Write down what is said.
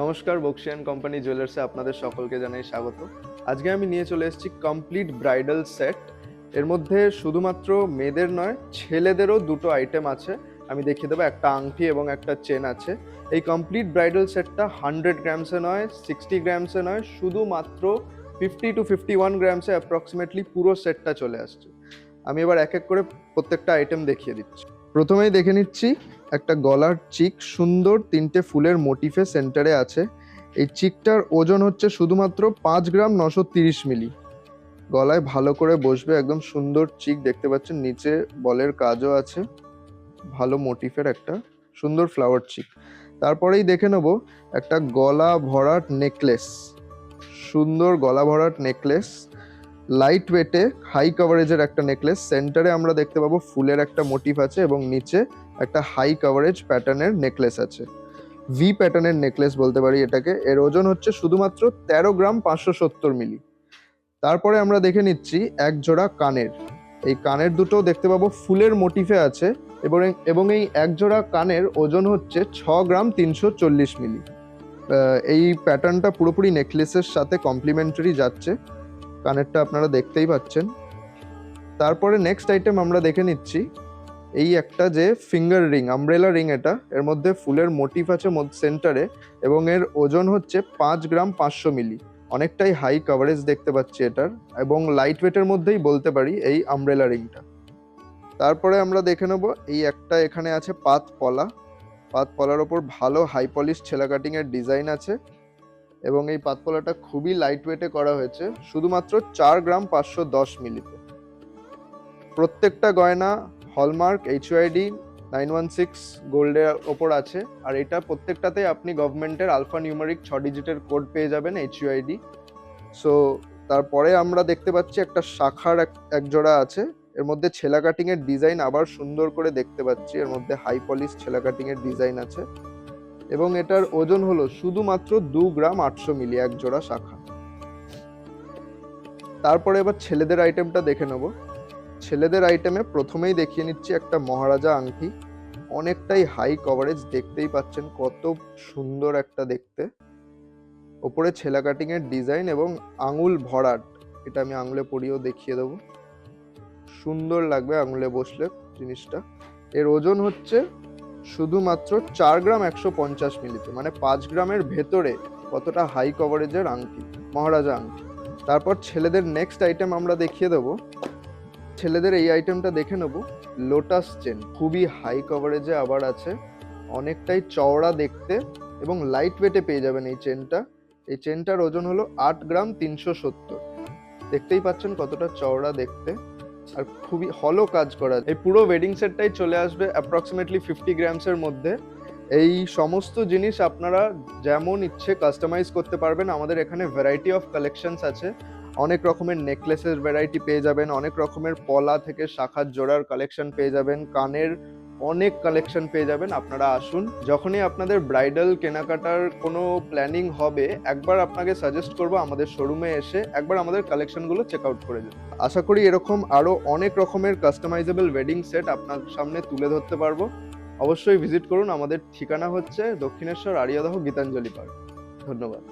নমস্কার, বক্সিয়ান কোম্পানি জুয়েলার্সে আপনাদের সকলকে জানাই স্বাগত। আজকে আমি নিয়ে চলে এসেছি কমপ্লিট ব্রাইডাল সেট। এর মধ্যে শুধুমাত্র মেয়েদের নয়, ছেলেদেরও দুটো আইটেম আছে। আমি দেখিয়ে দেবো, একটা আংটি এবং একটা চেন আছে। এই কমপ্লিট ব্রাইডাল সেটটা 100 গ্রামসে নয়, 60 গ্রামসে নয়, শুধুমাত্র 50 to 51 গ্রামসে অ্যাপ্রক্সিমেটলি পুরো সেটটা চলে আসছে। আমি এবার এক এক করে প্রত্যেকটা আইটেম দেখিয়ে দিচ্ছি। প্রথমেই দেখে নিচ্ছি একটা গলার চিক, সুন্দর তিনটে ফুলের মোটিফে সেন্টারে আছে। এই চিকটার ওজন হচ্ছে শুধুমাত্র 5 গ্রাম 930 মিলি। গলায় ভালো করে বসবে, একদম সুন্দর চিক দেখতে পাচ্ছেন, নিচে বলের কাজও আছে, ভালো মোটিফের একটা সুন্দর ফ্লাওয়ার চিক। তারপরেই দেখে নেব একটা গলা ভরাট নেকলেস, সুন্দর গলা ভরাট নেকলেস, লাইট ওয়েটে হাই কভারেজের একটা নেকলেস। সেন্টারে আমরা দেখতে পাবো ফুলের একটা মোটিভ আছে এবং নিচে একটা হাই কভারেজ প্যাটার্নের নেকলেস আছে, ভি প্যাটার্নের নেকলেস বলতে পারি এটাকে। এর ওজন হচ্ছে শুধুমাত্র 13 গ্রাম 570 মিলি। তারপরে আমরা দেখে নিচ্ছি এক জোড়া কানের। এই কানের দুটো দেখতে পাবো ফুলের মোটিফে আছে এবং এই এক জোড়া কানের ওজন হচ্ছে 6 গ্রাম 340 মিলি। এই প্যাটার্নটা পুরোপুরি নেকলেসের সাথে কমপ্লিমেন্টারি যাচ্ছে, কানেরটা আপনারা দেখতেই পাচ্ছেন। তারপরে নেক্সট আইটেম আমরা দেখে নিচ্ছি এই একটা যে ফিঙ্গার রিং, আমব্রেলা রিং। এটা এর মধ্যে ফুলের মোটিভ আছে সেন্টারে এবং এর ওজন হচ্ছে 5 গ্রাম 500 মিলি। অনেকটাই হাই কভারেজ দেখতে পাচ্ছি এটার, এবং লাইট ওয়েটের মধ্যেই বলতে পারি এই আমব্রেলা রিংটা। তারপরে আমরা দেখে নেব এই একটা এখানে আছে পাত পলার ওপর ভালো হাই পলিশ ছেলা কাটিং এর ডিজাইন আছে এবং এই পাতপলাটা খুবই লাইট ওয়েটে করা হয়েছে, শুধুমাত্র 4 গ্রাম 510 মিলিতে। প্রত্যেকটা গয়না হলমার্ক HUID 916 গোল্ডের ওপর আছে, আর এটা প্রত্যেকটাতে আপনি গভর্নমেন্টের আলফা নিউমারিক 6 ডিজিটের কোড পেয়ে যাবেন HUID। সো তারপরে আমরা দেখতে পাচ্ছি একটা শাখার এক জোড়া আছে, এর মধ্যে ছেলা কাটিং এর ডিজাইন আবার সুন্দর করে দেখতে পাচ্ছি, এর মধ্যে হাই পলিশ ছেলা কাটিং এর ডিজাইন আছে এবং এটার ওজন হলো শুধুমাত্র 2 গ্রাম 800 মিলি এক জোড়া শাখা। তারপরে এবার ছেলেদের আইটেমটা দেখে নেব। ছেলেদের আইটেমে প্রথমেই দেখিয়ে নিচ্ছি একটা মহারাজা আংটি, অনেকটাই হাই কভারেজ, দেখতেই পাচ্ছেন কত সুন্দর একটা দেখতে। ওপরে ছেলা কাটিং এর ডিজাইন এবং আঙুল ভরাট, এটা আমি আঙুলে পরিয়েও দেখিয়ে দেবো, সুন্দর লাগবে আঙুলে বসলে জিনিসটা। এর ওজন হচ্ছে শুধুমাত্র 4 গ্রাম 150 মিলিতে, মানে 5 গ্রামের ভেতরে কতটা হাই কভারেজের আংটি, মহারাজা আংটি। তারপর ছেলেদের নেক্সট আইটেম আমরা দেখিয়ে দেবো। ছেলেদের এই আইটেমটা দেখে নেব, লোটাস চেন, খুবই হাই কভারেজে আবার আছে, অনেকটাই চওড়া দেখতে এবং লাইট ওয়েটে পেয়ে যাবেন এই চেনটা। এই চেনটার ওজন হলো 8 গ্রাম 370। দেখতেই পাচ্ছেন কতটা চওড়া দেখতে, আর খুবই হলো কাজ করা। এই পুরো ওয়েডিং সেটটাই চলে আসবে অ্যাপ্রক্সিমেটলি 50 গ্রামসের মধ্যে। এই সমস্ত জিনিস আপনারা যেমন ইচ্ছে কাস্টমাইজ করতে পারবেন। আমাদের এখানে ভ্যারাইটি অফ কালেকশনস আছে, অনেক রকমের নেকলেসের ভ্যারাইটি পেয়ে যাবেন, অনেক রকমের পলা থেকে শাখার জোড়ার কালেকশন পেয়ে যাবেন, কানের অনেক কালেকশন পেয়ে যাবেন। আপনারা আসুন, যখনই আপনাদের ব্রাইডাল কেনাকাটার কোনো প্ল্যানিং হবে, একবার আপনাকে সাজেস্ট করবো আমাদের শোরুমে এসে একবার আমাদের কালেকশনগুলো চেক আউট করে যান। আশা করি এরকম আরো অনেক রকমের কাস্টমাইজেবল ওয়েডিং সেট আপনার সামনে তুলে ধরতে পারবো। অবশ্যই ভিজিট করুন। আমাদের ঠিকানা হচ্ছে দক্ষিণেশ্বর আরিয়াদহ গীতাঞ্জলি পার্ক। ধন্যবাদ।